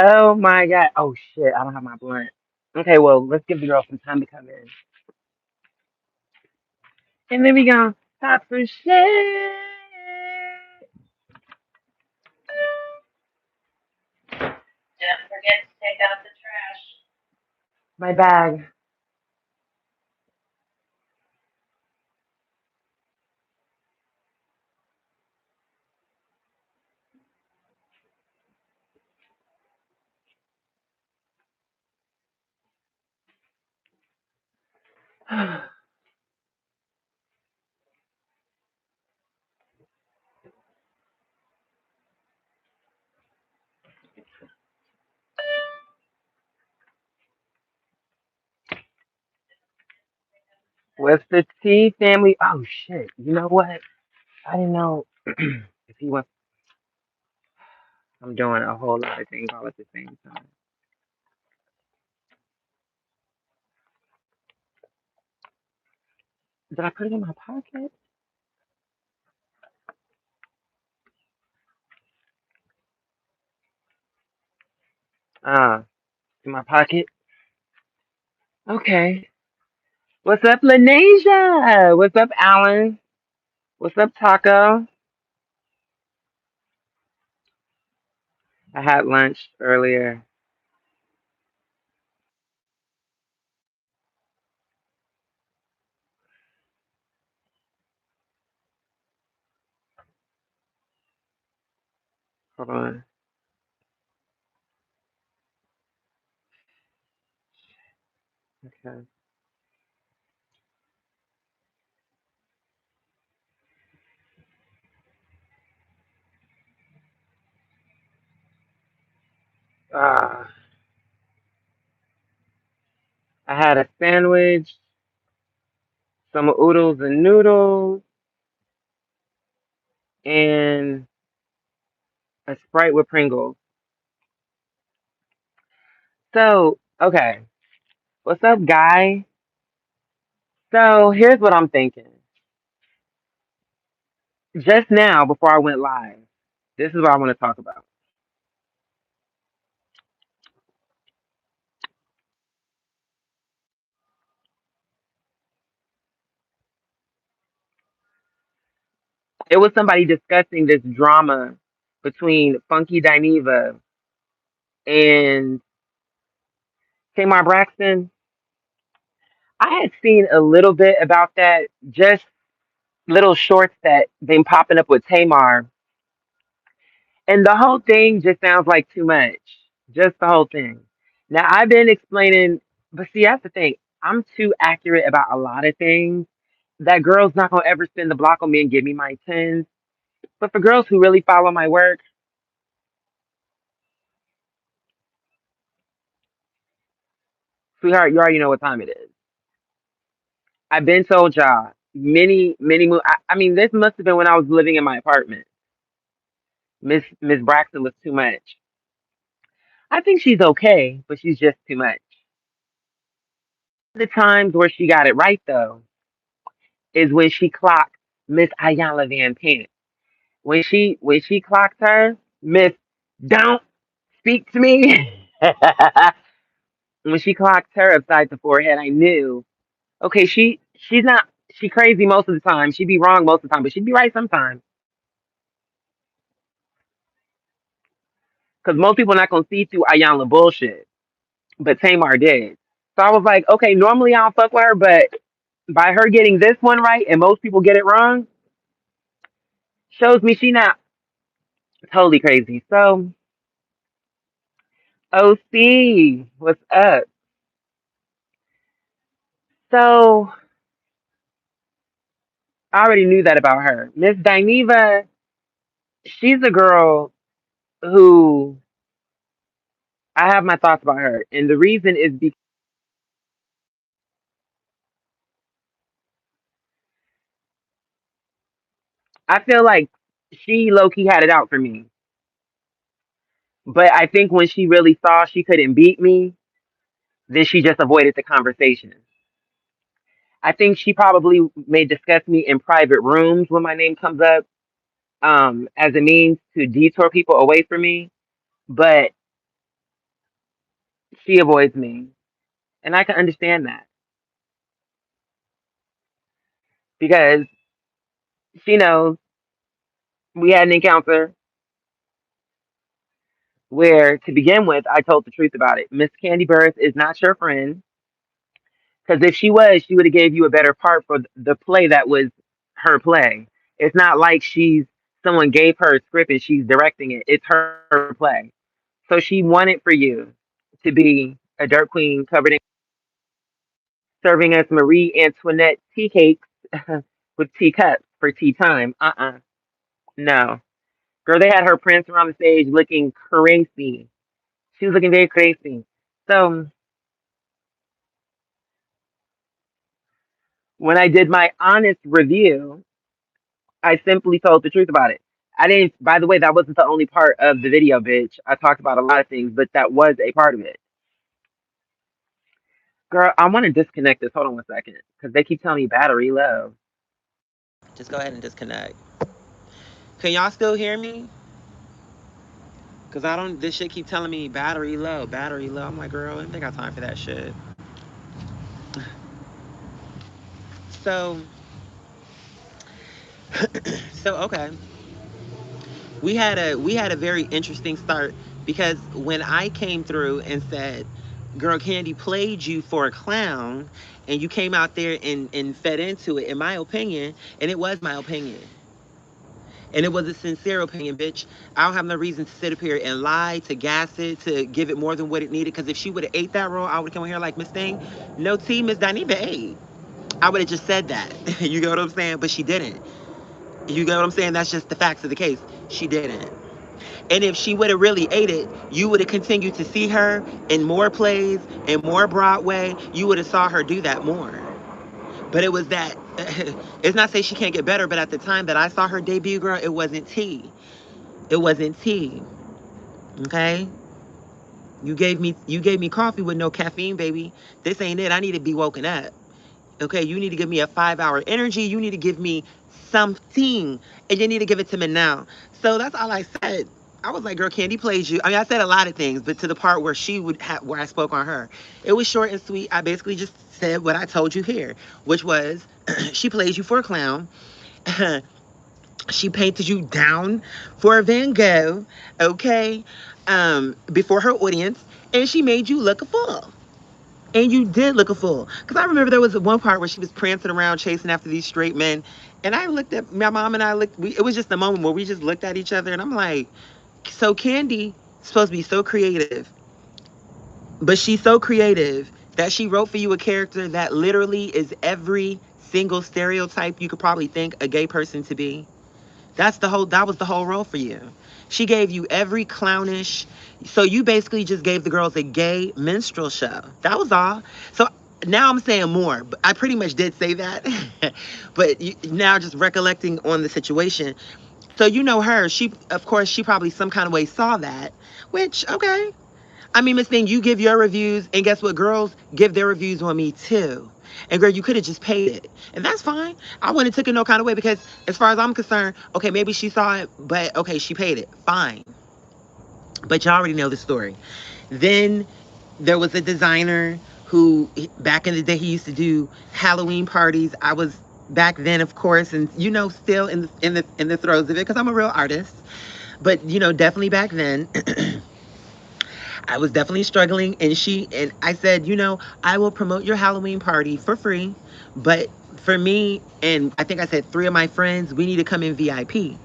Oh my god. Oh shit, I don't have my blunt. Okay, well, let's give the girl some time to come in. And then we gonna talk some shit. Don't forget to take out the trash. My bag. What's the T family? Oh shit. You know what? I didn't know if he wants. I'm doing a whole lot of things all at the same time. Did I put it in my pocket? In my pocket. Okay. What's up, Lanesia? What's up, Alan? What's up, Taco? I had lunch earlier. Hold on. Okay. Uh, I had a sandwich, some oodles and noodles, and a Sprite with Pringles. So, okay. What's up, guy? So, here's what I'm thinking. Just now, before I went live, this is what I want to talk about. It was somebody discussing this drama between Funky Dineva and Tamar Braxton. I had seen a little bit about that, just little shorts that been popping up with Tamar, and the whole thing just sounds like too much. Just the whole thing. Now I've been explaining, but see that's the thing. I'm too accurate about a lot of things. That girl's not gonna ever spin the block on me and give me my tens. But for girls who really follow my work, sweetheart, you already know what time it is. I've been told y'all I mean, this must have been when I was living in my apartment. Miss Braxton was too much. I think she's okay, but she's just too much. The times where she got it right though is when she clocked Miss Ayala Van Pant. When she clocked her, Miss Don't Speak to Me. When she clocked her upside the forehead, I knew, okay, she's not she crazy most of the time. She be wrong most of the time, but she'd be right sometimes. Because most people not gonna see through Ayala bullshit. But Tamar did. So I was like, okay, normally I'll fuck with her, but by her getting this one right and most people get it wrong, shows me she not totally crazy. So OC, what's up? So I already knew that about her. Miss Dineva, she's a girl who I have my thoughts about her. And the reason is because I feel like she low key had it out for me. But I think when she really saw she couldn't beat me, then she just avoided the conversation. I think she probably may discuss me in private rooms when my name comes up, as a means to detour people away from me. But she avoids me. And I can understand that because she knows we had an encounter where, to begin with, I told the truth about it. Miss Candy Burris is not your friend because if she was, she would have gave you a better part for the play that was her play. It's not like someone gave her a script and she's directing it. It's her play. So she wanted for you to be a dirt queen covered in serving us Marie Antoinette tea cakes with teacups for tea time. No. Girl, they had her prancing around the stage looking crazy. She was looking very crazy. So when I did my honest review, I simply told the truth about it. I didn't, by the way, that wasn't the only part of the video, bitch. I talked about a lot of things, but that was a part of it. Girl, I want to disconnect this. Hold on one second. Because they keep telling me battery low. Just go ahead and disconnect. Can y'all still hear me? Cause I don't. This shit keep telling me battery low, battery low. I'm like, girl, I ain't got time for that shit. So, so okay. We had a very interesting start because when I came through and said, "Girl, Candy played you for a clown," and you came out there and fed into it, in my opinion, and it was my opinion. And it was a sincere opinion, bitch. I don't have no reason to sit up here and lie, to gas it, to give it more than what it needed. Because if she would have ate that role, I would have come here like Miss Thing. No tea, Miss Dineva ate. I would have just said that. You get what I'm saying? But she didn't. You get what I'm saying? That's just the facts of the case. She didn't. And if she would have really ate it, you would have continued to see her in more plays, in more Broadway. You would have saw her do that more. But it was that. It's not say she can't get better, but at the time that I saw her debut, girl, it wasn't tea. It wasn't tea. Okay? You gave me coffee with no caffeine, baby. This ain't it. I need to be woken up. Okay, you need to give me a 5 hour energy. You need to give me something. And you need to give it to me now. So that's all I said. I was like, girl, Candy plays you. I mean, I said a lot of things, but to the part where she would have where I spoke on her. It was short and sweet. I basically just said what I told you here, which was she plays you for a clown. She painted you down for a Van Gogh, okay, before her audience, and she made you look a fool. And you did look a fool. Because I remember there was one part where she was prancing around chasing after these straight men. And I looked at my mom and I it was just a moment where we just looked at each other and I'm like, so Candy supposed to be so creative, but she's so creative that she wrote for you a character that literally is every single stereotype you could probably think a gay person to be. That was the whole role for you. She gave you every clownish. So you basically just gave the girls a gay minstrel show. That was all. So now I'm saying more. But I pretty much did say that. But now just recollecting on the situation. So you know her. She, of course, she probably some kind of way saw that. Which, okay. I mean, Miss Thing, you give your reviews, and guess what? Girls give their reviews on me too. And girl, you could have just paid it. And that's fine. I wouldn't have took it no kind of way because as far as I'm concerned, okay, maybe she saw it, but okay, she paid it. Fine. But you already know the story. Then there was a designer who back in the day he used to do Halloween parties. I was back then, of course, and still in the throes of it because I'm a real artist. But definitely back then. I was definitely struggling, and I said, I will promote your Halloween party for free, but for me, and I think I said three of my friends, we need to come in VIP.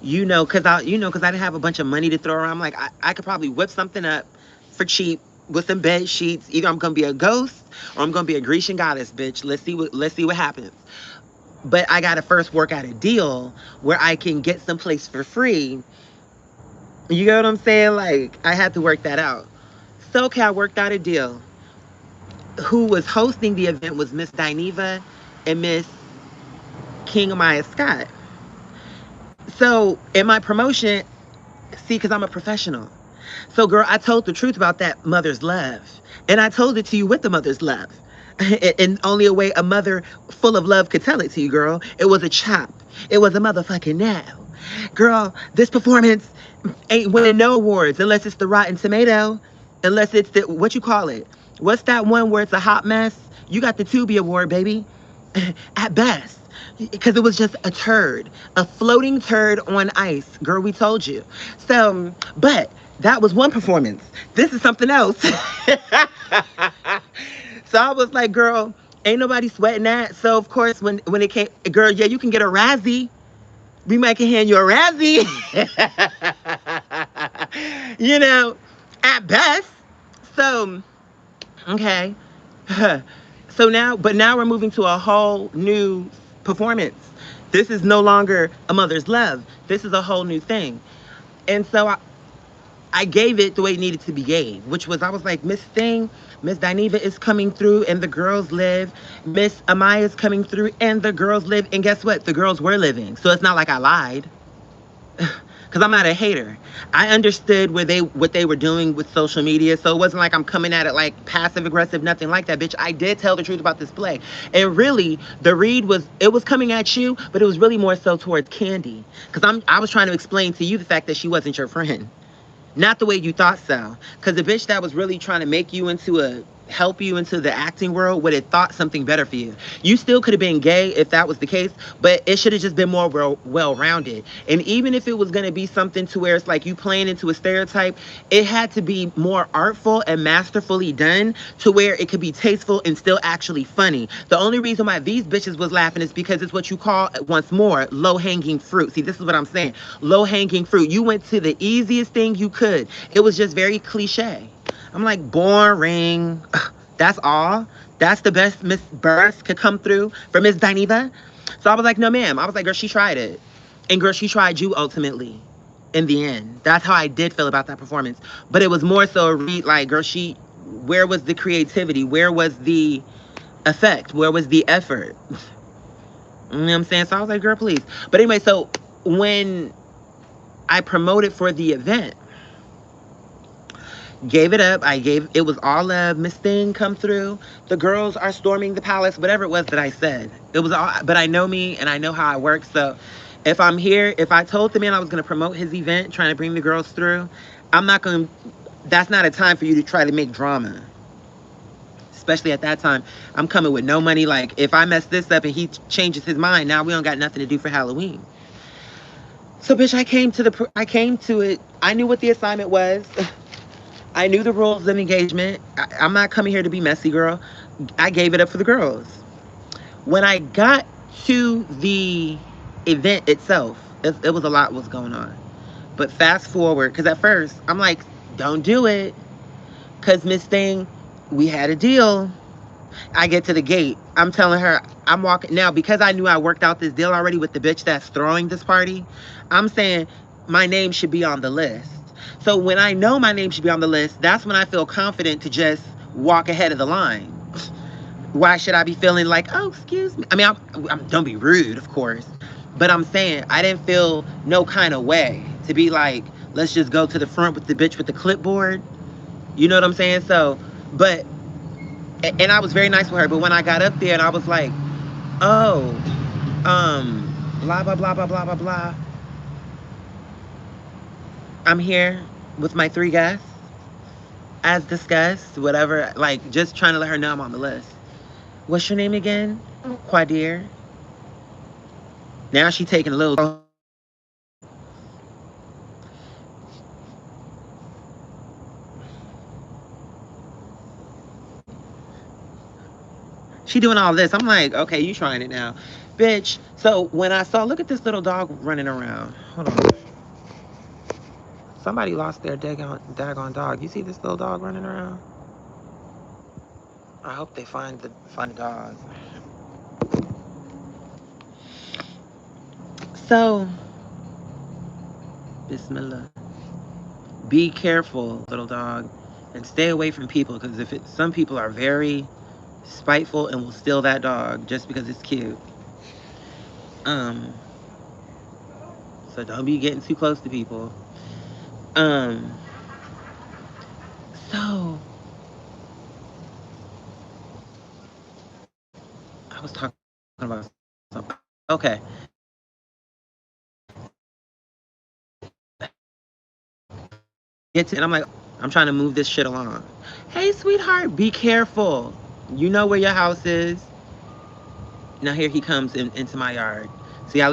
Because I didn't have a bunch of money to throw around. I'm like, I could probably whip something up for cheap with some bed sheets. Either I'm gonna be a ghost or I'm gonna be a Grecian goddess, bitch. Let's see what happens. But I gotta first work out a deal where I can get someplace for free. You get what I'm saying? Like, I had to work that out. So, okay, I worked out a deal. Who was hosting the event was Miss Dineva and Miss King Amaya Scott. So, in my promotion, see, because I'm a professional. So, girl, I told the truth about that mother's love. And I told it to you with the mother's love. And only a way a mother full of love could tell it to you, girl. It was a chop. It was a motherfucking now. Girl, this performance ain't winning no awards unless it's the Rotten Tomato. Unless it's the, what you call it? What's that one where it's a hot mess? You got the Tubi Award, baby. At best. Because it was just a turd, a floating turd on ice. Girl, we told you. So, but that was one performance. This is something else. So I was like, girl, ain't nobody sweating that. So of course, when it came, girl, yeah, you can get a Razzie. We might can hand you a Razzie. You know, at best. So, okay. So now, but now we're moving to a whole new performance. This is no longer a mother's love. This is a whole new thing. And so I gave it the way it needed to be gave, which was I was like, Miss Thing, Miss Dineva is coming through and the girls live. Miss Amaya is coming through and the girls live. And guess what? The girls were living. So it's not like I lied. Because I'm not a hater. I understood what they were doing with social media, so it wasn't like I'm coming at it like passive aggressive, nothing like that, bitch. I did tell the truth about this play, and really, the read was it was coming at you, but it was really more so towards Candy, because I was trying to explain to you the fact that she wasn't your friend. Not the way you thought so. Because the bitch that was really trying to make you into help you into the acting world would have thought something better for you. You still could have been gay if that was the case, but it should have just been more well-rounded. And even if it was going to be something to where it's like you playing into a stereotype, it had to be more artful and masterfully done to where it could be tasteful and still actually funny. The only reason why these bitches was laughing is because it's what you call, once more, low-hanging fruit. See, this is what I'm saying. Low-hanging fruit. You went to the easiest thing you could. It was just very cliche. I'm like, boring. That's all. That's the best Miss Burris could come through for Miss Dineva. So I was like, no, ma'am. I was like, girl, she tried it. And girl, she tried you ultimately in the end. That's how I did feel about that performance. But it was more so a read like, girl, where was the creativity? Where was the effect? Where was the effort? You know what I'm saying? So I was like, girl, please. But anyway, so when I promoted for the event, gave it up. It was all of Miss Thing come through. The girls are storming the palace, whatever it was that I said. It was all, but I know me and I know how I work. So if I'm here, if I told the man I was going to promote his event, trying to bring the girls through, I'm not going to, that's not a time for you to try to make drama. Especially at that time, I'm coming with no money. Like if I mess this up and he changes his mind, now we don't got nothing to do for Halloween. So bitch, I came to it. I knew what the assignment was. I knew the rules of engagement. I'm not coming here to be messy, girl. I gave it up for the girls. When I got to the event itself, it was a lot was going on. But fast forward, because at first, I'm like, don't do it. Because Miss Thing, we had a deal. I get to the gate. I'm telling her, I'm walking. Now, because I knew I worked out this deal already with the bitch that's throwing this party, I'm saying my name should be on the list. So when I know my name should be on the list, that's when I feel confident to just walk ahead of the line. Why should I be feeling like, oh, excuse me? I mean, don't be rude, of course. But I'm saying I didn't feel no kind of way to be like, let's just go to the front with the bitch with the clipboard. You know what I'm saying? So, but, and I was very nice with her. But when I got up there and I was like, oh, blah, blah, blah, blah, blah, blah, blah. I'm here with my 3 guests, as discussed, whatever, like just trying to let her know I'm on the list. What's your name again? Quadir. Now she taking a little. She doing all this. I'm like, okay, you trying it now. Bitch. So when I saw, look at this little dog running around. Hold on. Somebody lost their daggone dog. You see this little dog running around? I hope they find the dog. So, Bismillah. Be careful, little dog, and stay away from people, because some people are very spiteful and will steal that dog just because it's cute. So don't be getting too close to people. So I was talking about something. Okay. And I'm like, I'm trying to move this shit along. Hey, sweetheart, be careful. You know where your house is. Now here he comes into my yard. See, I leave